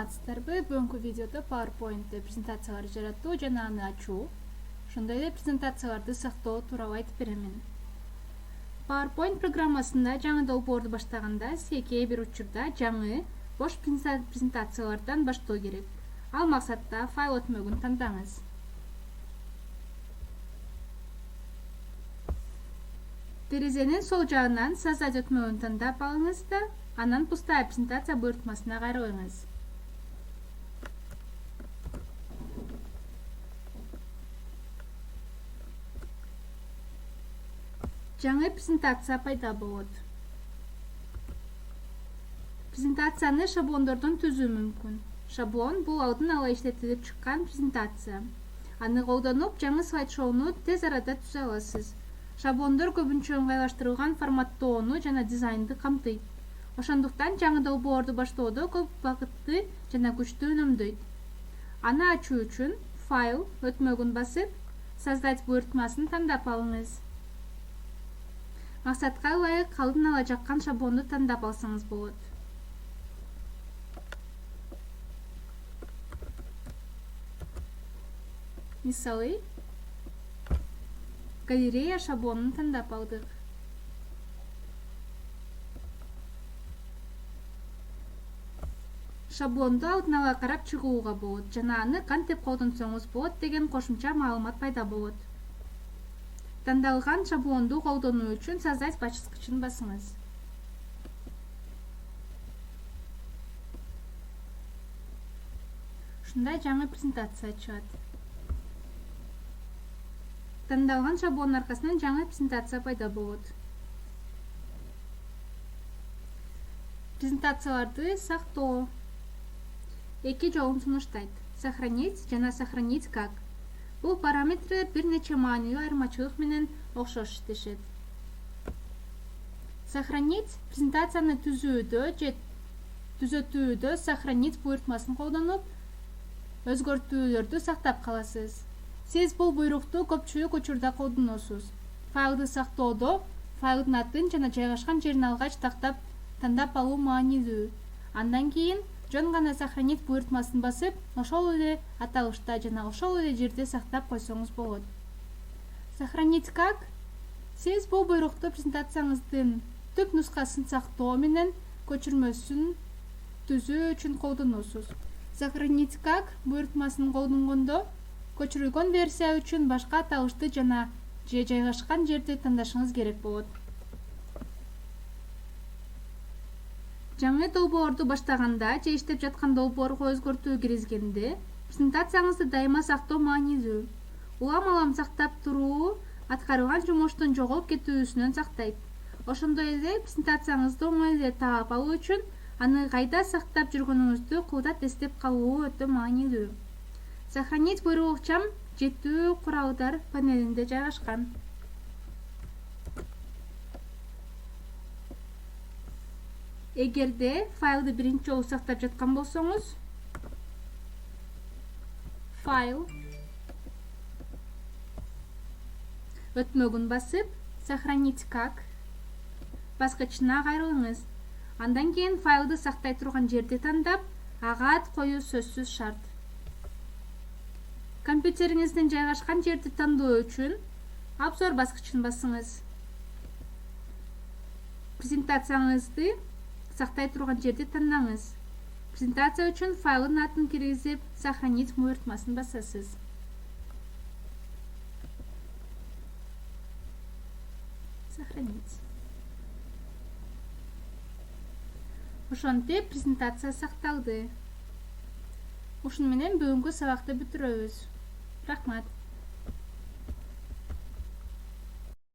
саламатсыздарбы? Бүгүнкү видеодо PowerPoint презентациялар жаратуу жана аны ачуу, ошондой эле презентацияларды сактоо тууралуу айтып беремин. PowerPoint программасында жаңы долбоорду баштаганда сизге кээ бир учурда жаңы бош презентациялардан баштоо керек. Ал максатта файл өтмөгүн тандаңыз. Терезенин сол жагынан создать өтмөгүн тандап алыңыз да, анан пустая презентация буйртмасына кайрылыңыз. Жаңы презентация пайда болот. Презентацияны шаблондордон түзүү мүмкүн. Шаблон бул алдын ала иштетилип чыккан презентация. Аны колдонуп, жаңы слайд-шоуну тез арада түзө аласыз. Шаблондор көбүнчө ыңгайлаштырылган форматтоону жана дизайнды камтыйт. Ошондуктан жаңы долбоорду баштоодо көп убакытты жана күчтү үнөмдөйт. Аны ачуу үчүн файл өтмөгүн басып, создать буйртмасын тандап алыңыз. Максатка ылайык алдын ала жаккан шаблонду тандап алсаңыз болот. Мисалы, галерея шаблонун тандап алдык. Шаблонду алдын ала карап чыгууга болот жана аны кантип колдонсоңуз болот деген кошумча маалымат пайда болот. Тандалган шаблонду колдонуу үчүн создать башкычын басыңыз. Ушундай жаңы презентация чыгат. Тандалган шаблонун аркасынан жаңы презентация пайда болот. Презентацияларды сактоо. Эки жолун сунуштайт: сохранить жана сохранить как. Бул параметри бир нече маанилүү айырмачылык менен окшош иштешет. Сохранить презентацияны түзүүдө же түзөтүүдө сохранить буйртмасын колдонуп, өзгөртүүлөрдү сактап каласыз. Сиз бул буйрукту көпчүлүк учурда колдоносуз. Файлды сактоодо файлдын атын жана жайгашкан жерин алгач тандап алуу маанилүү. Андан кийин жөн гана сохранить буйртмасын басып, ошол эле аталышта жана ошол эле жерде сактап койсоңуз болот. Сохранить как? Сиз бул буйрукту презентацияңыздын түп нускасын сактоо менен көчүрмөсүн түзүү үчүн колдоносуз. Сохранить как буйртмасын колдонгондо көчүрүлгөн версия үчүн башка аталышты жана же жайгашкан жерди тандашыңыз керек болот. Жаңы долбоорду баштаганда же иштеп жаткан долбоорго өзгөртүү киргизгенде презентацияңызды дайыма сактоо маанилүү. Улам сактап туруу аткарылган жумуштун жоголуп кетүүсүнөн сактайт. Ошондой эле презентацияңызды оңой эле таап алуу үчүн аны кайда сактап жүргөнүңүздү кылдат эстеп калуу өтө маанилүү. Сохранить буйругучам жетүү куралдар панелинде жайгашкан. Эгерде файлды биринчи жолу сактап жаткан болсоңуз, файл өтмөгүн басып, сохранить как баскычына кайрылыңыз. Андан кийин файлды сактай турган жерди тандап, ага ат коюу сөзсүз шарт. Компьютериңиздин жайгашкан жерди тандоо үчүн обзор баскычын басыңыз. Презентацияңызды сактай турган жерди тандаңыз. Презентация үчүн файлдын атын киргизип, сохранить буйртмасын басасыз. Сохранить. Ошентип презентация сакталды. Ушуну менен бүгүнкү сабакты бүтүрөбүз. Рахмат.